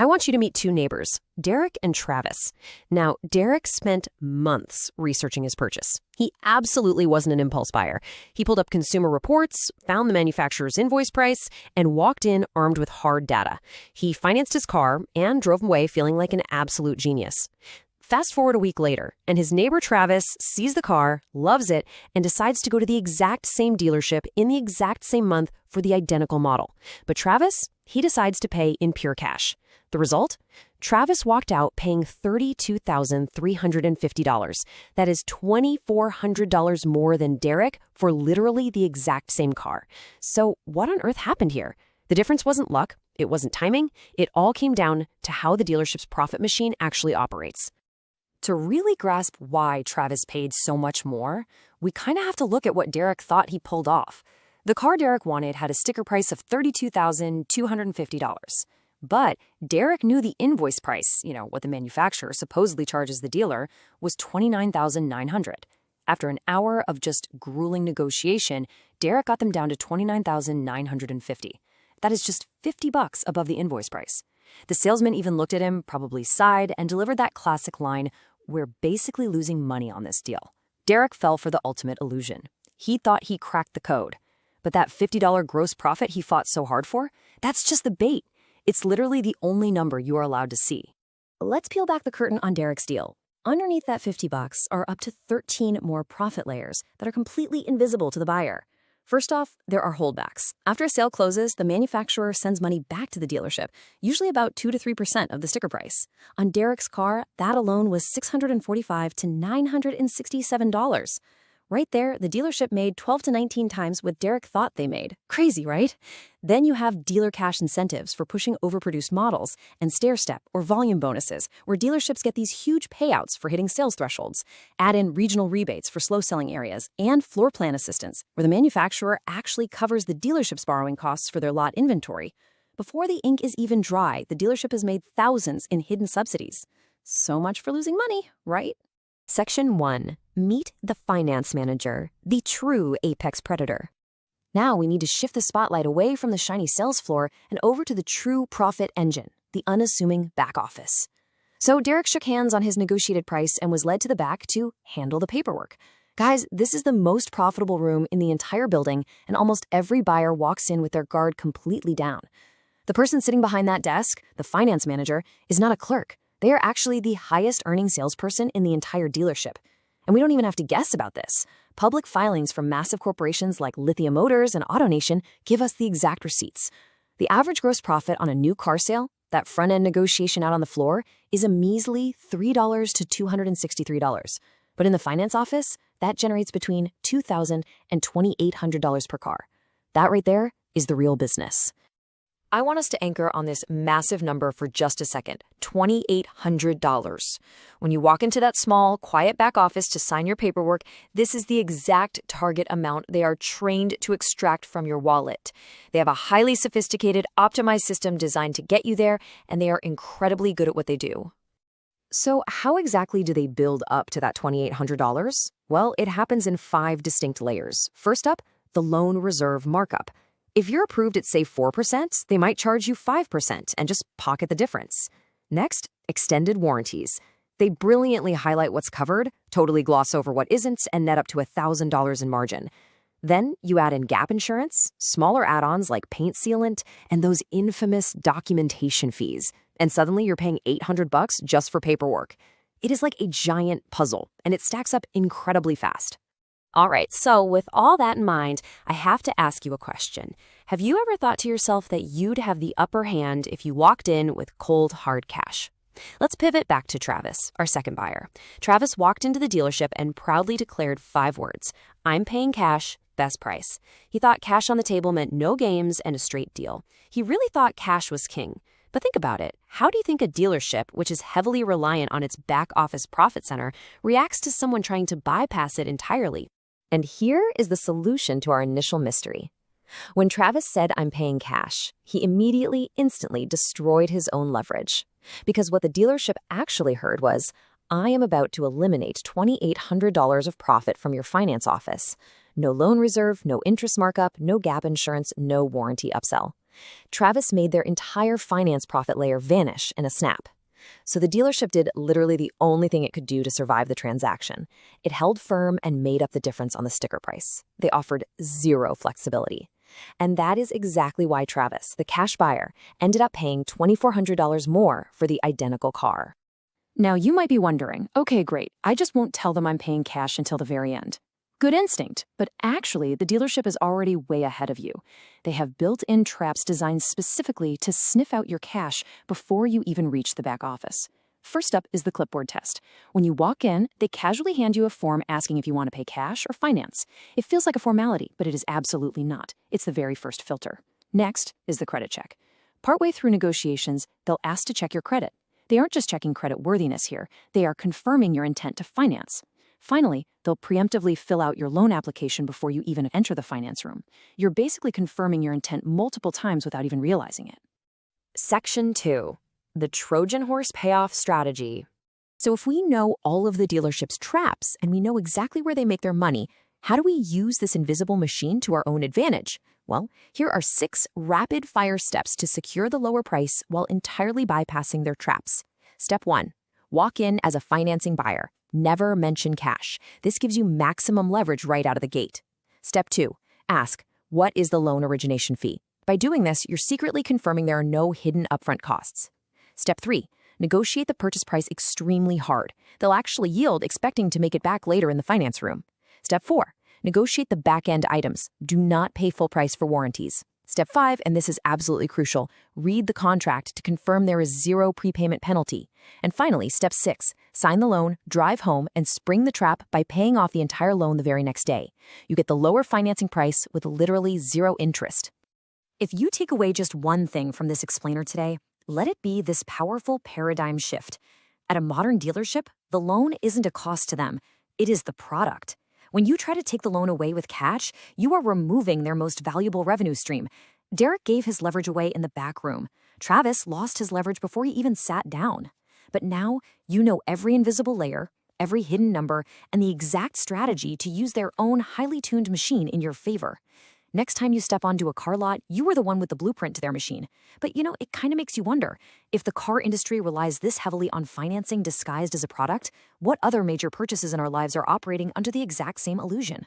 want you to meet two neighbors, Derek and Travis. Now, Derek spent months researching his purchase. He absolutely wasn't an impulse buyer. He pulled up Consumer Reports, found the manufacturer's invoice price, and walked in armed with hard data. He financed his car and drove away feeling like an absolute genius. Fast forward a week later, and his neighbor Travis sees the car, loves it, and decides to go to the exact same dealership in the exact same month for the identical model. But Travis, he decides to pay in pure cash. The result? Travis walked out paying $32,350. That is $2,400 more than Derek for literally the exact same car. So what on earth happened here? The difference wasn't luck. It wasn't timing. It all came down to how the dealership's profit machine actually operates. To really grasp why Travis paid so much more, we kind of have to look at what Derek thought he pulled off. The car Derek wanted had a sticker price of $32,250. But Derek knew the invoice price, what the manufacturer supposedly charges the dealer, was $29,900. After an hour of just grueling negotiation, Derek got them down to $29,950. That is just $50 above the invoice price. The salesman even looked at him, probably sighed, and delivered that classic line, "We're basically losing money on this deal." Derek fell for the ultimate illusion. He thought he cracked the code. But that $50 gross profit he fought so hard for, that's just the bait. It's literally the only number you are allowed to see. Let's peel back the curtain on Derek's deal. Underneath that $50 are up to 13 more profit layers that are completely invisible to the buyer. First off, there are holdbacks. After a sale closes, the manufacturer sends money back to the dealership, usually about 2 to 3% of the sticker price. On Derek's car, that alone was $645 to $967. Right there, the dealership made 12 to 19 times what Derek thought they made. Crazy, right? Then you have dealer cash incentives for pushing overproduced models and stair-step or volume bonuses, where dealerships get these huge payouts for hitting sales thresholds. Add in regional rebates for slow-selling areas and floor plan assistance, where the manufacturer actually covers the dealership's borrowing costs for their lot inventory. Before the ink is even dry, the dealership has made thousands in hidden subsidies. So much for losing money, right? Section 1. Meet the finance manager, the true apex predator. Now we need to shift the spotlight away from the shiny sales floor and over to the true profit engine, the unassuming back office. So Derek shook hands on his negotiated price and was led to the back to handle the paperwork. Guys, this is the most profitable room in the entire building, and almost every buyer walks in with their guard completely down. The person sitting behind that desk, the finance manager, is not a clerk. They are actually the highest earning salesperson in the entire dealership. And we don't even have to guess about this. Public filings from massive corporations like Lithia Motors and AutoNation give us the exact receipts. The average gross profit on a new car sale, that front-end negotiation out on the floor, is a measly $3 to $263. But in the finance office, that generates between $2,000 and $2,800 per car. That right there is the real business. I want us to anchor on this massive number for just a second, $2,800. When you walk into that small, quiet back office to sign your paperwork, this is the exact target amount they are trained to extract from your wallet. They have a highly sophisticated, optimized system designed to get you there, and they are incredibly good at what they do. So how exactly do they build up to that $2,800? Well, it happens in 5 distinct layers. First up, the loan reserve markup. If you're approved at, say, 4%, they might charge you 5% and just pocket the difference. Next, extended warranties. They brilliantly highlight what's covered, totally gloss over what isn't, and net up to $1,000 in margin. Then you add in gap insurance, smaller add-ons like paint sealant, and those infamous documentation fees. And suddenly you're paying $800 just for paperwork. It is like a giant puzzle, and it stacks up incredibly fast. All right, so with all that in mind, I have to ask you a question. Have you ever thought to yourself that you'd have the upper hand if you walked in with cold, hard cash? Let's pivot back to Travis, our second buyer. Travis walked into the dealership and proudly declared 5 words: "I'm paying cash, best price." He thought cash on the table meant no games and a straight deal. He really thought cash was king. But think about it. How do you think a dealership, which is heavily reliant on its back office profit center, reacts to someone trying to bypass it entirely? And here is the solution to our initial mystery. When Travis said, "I'm paying cash," he immediately, instantly destroyed his own leverage. Because what the dealership actually heard was, I am about to eliminate $2,800 of profit from your finance office. No loan reserve, no interest markup, no gap insurance, no warranty upsell. Travis made their entire finance profit layer vanish in a snap. So the dealership did literally the only thing it could do to survive the transaction. It held firm and made up the difference on the sticker price. They offered zero flexibility. And that is exactly why Travis, the cash buyer, ended up paying $2,400 more for the identical car. Now, you might be wondering, okay, great, I just won't tell them I'm paying cash until the very end. Good instinct, but actually, the dealership is already way ahead of you. They have built-in traps designed specifically to sniff out your cash before you even reach the back office. First up is the clipboard test. When you walk in, they casually hand you a form asking if you want to pay cash or finance. It feels like a formality, but it is absolutely not. It's the very first filter. Next is the credit check. Partway through negotiations, they'll ask to check your credit. They aren't just checking credit worthiness here, they are confirming your intent to finance. Finally, they'll preemptively fill out your loan application before you even enter the finance room. You're basically confirming your intent multiple times without even realizing it. Section 2. The Trojan Horse Payoff Strategy. So if we know all of the dealership's traps and we know exactly where they make their money, how do we use this invisible machine to our own advantage? Well, here are 6 rapid-fire steps to secure the lower price while entirely bypassing their traps. Step 1. Walk in as a financing buyer. Never mention cash. This gives you maximum leverage right out of the gate. Step 2. Ask, what is the loan origination fee? By doing this, you're secretly confirming there are no hidden upfront costs. Step 3. Negotiate the purchase price extremely hard. They'll actually yield, expecting to make it back later in the finance room. Step 4. Negotiate the back-end items. Do not pay full price for warranties. Step 5, and this is absolutely crucial, read the contract to confirm there is zero prepayment penalty. And finally, Step 6, sign the loan, drive home, and spring the trap by paying off the entire loan the very next day. You get the lower financing price with literally zero interest. If you take away just one thing from this explainer today, let it be this powerful paradigm shift. At a modern dealership, the loan isn't a cost to them. It is the product. When you try to take the loan away with cash, you are removing their most valuable revenue stream. Derek gave his leverage away in the back room. Travis lost his leverage before he even sat down. But now you know every invisible layer, every hidden number, and the exact strategy to use their own highly tuned machine in your favor. Next time you step onto a car lot, you are the one with the blueprint to their machine. But it kind of makes you wonder, if the car industry relies this heavily on financing disguised as a product, what other major purchases in our lives are operating under the exact same illusion?